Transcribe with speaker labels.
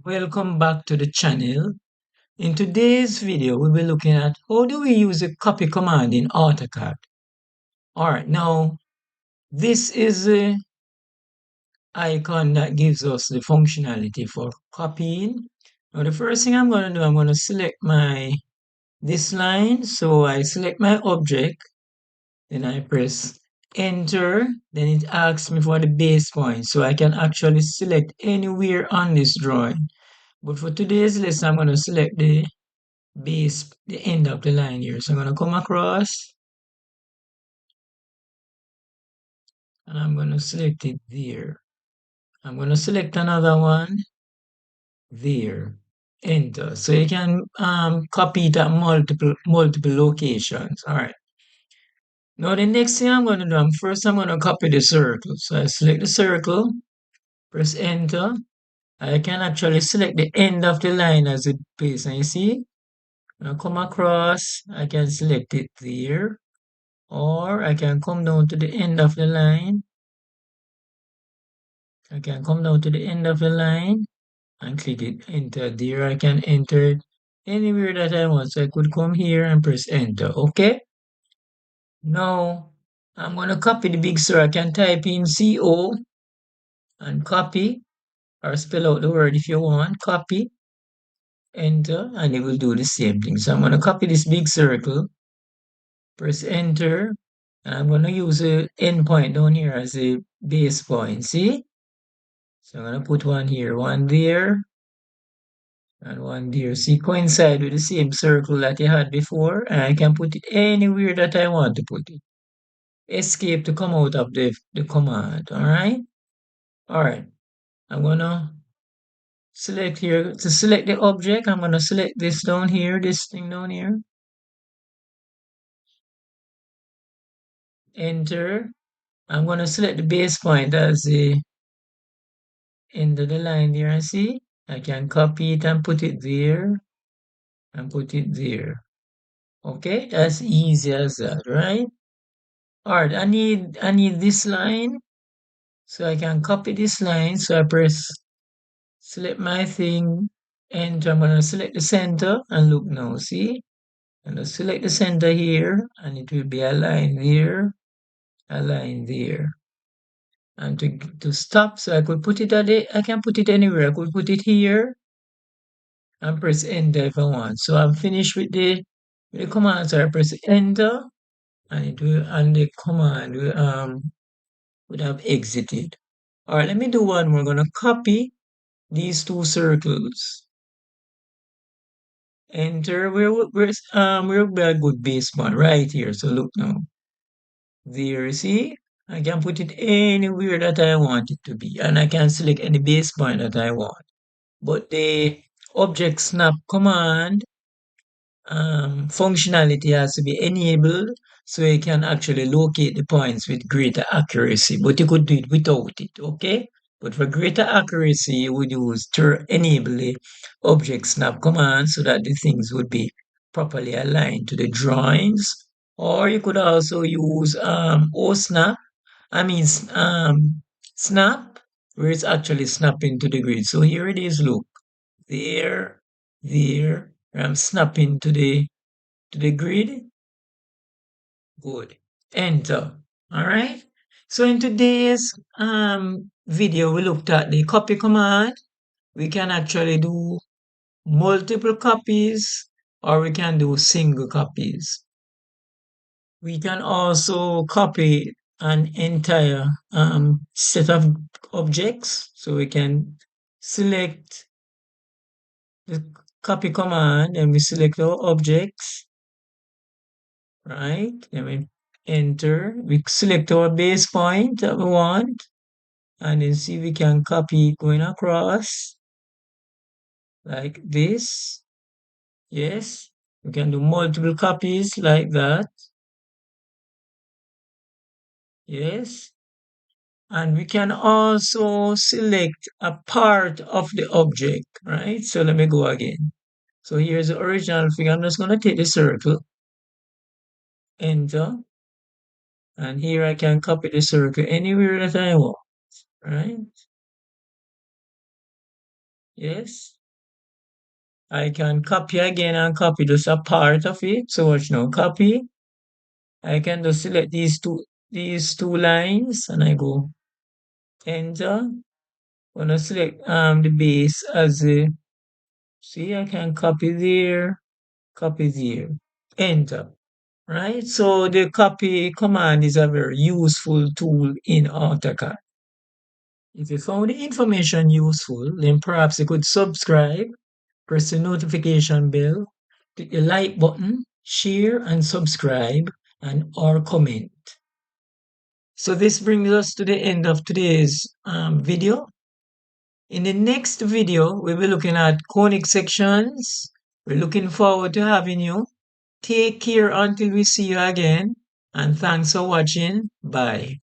Speaker 1: Welcome back to the channel. In today's video, we'll be looking at how do we use a copy command in AutoCAD. Alright, now this is a icon that gives us the functionality for copying. Now the first thing I'm going to do, I'm going to select this line. So I select my object, then I press enter, then it asks me for the base point. So I can actually select anywhere on this drawing. But for today's lesson, I'm going to select the end of the line here. So I'm going to come across and I'm going to select it there. I'm going to select another one there. Enter. So you can copy it at multiple locations. All right. Now the next thing I'm going to do, I'm going to copy the circle. So I select the circle, press enter. I can actually select the end of the line as a base. And you see, when I come across, I can select it there. Or I can come down to the end of the line. I can come down to the end of the line and click it, enter there. I can enter it anywhere that I want. So I could come here and press enter. Okay. Now I'm going to copy the big star. I can type in CO and copy or spell out the word if you want. Copy, enter, and it will do the same thing. So I'm going to copy this big circle, press enter, and I'm going to use a endpoint down here as a base point. See? So I'm going to put one here, one there, and one there. See, coincide with the same circle that you had before, and I can put it anywhere that I want to put it. Escape to come out of the command, all right? All right, I'm going to select here. To select the object, I'm going to select this down here, this thing down here. Enter. I'm going to select the base point as the end of the line there, and see? I can copy it and put it there, and put it there. Okay, that's easy as that, right? All right, I need this line, so I can copy this line. So I press select my thing, enter. I'm gonna select the center and look now. See, I'm gonna select the center here, and it will be aligned there, aligned there. And to stop, so I could put it at I can put it anywhere. I could put it here and press enter if I want. So I'm finished with the command. So I press enter, and it will and the command will would have exited. All right, let me do one. We're going to copy these two circles. Enter. We're a good base one right here. So look now. There, see? I can put it anywhere that I want it to be. And I can select any base point that I want. But the object snap command functionality has to be enabled so you can actually locate the points with greater accuracy, but you could do it without it, okay? But for greater accuracy, you would use to enable the object snap command so that the things would be properly aligned to the drawings. Or you could also use OSnap, snap, where it's actually snapping to the grid. So here it is, look, there, there, I'm snapping to the grid. Good. Enter. All right. So in today's video, we looked at the copy command. We can actually do multiple copies or we can do single copies. We can also copy an entire set of objects. So we can select the copy command and we select our objects, right? Then we enter, we select our base point that we want, and then see we can copy it going across like this. Yes, we can do multiple copies like that. Yes, and we can also select a part of the object, right? So let me go again. So here's the original figure. I'm just going to take the circle, enter, and here I can copy the circle anywhere that I want, right? Yes. I can copy again and copy just a part of it. So watch now, copy. I can just select these two lines and I go enter. When I select the base as a, see, I can copy there, enter. Right? So the copy command is a very useful tool in AutoCAD. If you found the information useful, then perhaps you could subscribe, press the notification bell, click the like button, share and subscribe, and or comment. So this brings us to the end of today's video. In the next video, we'll be looking at conic sections. We're looking forward to having you. Take care until we see you again. And thanks for watching. Bye.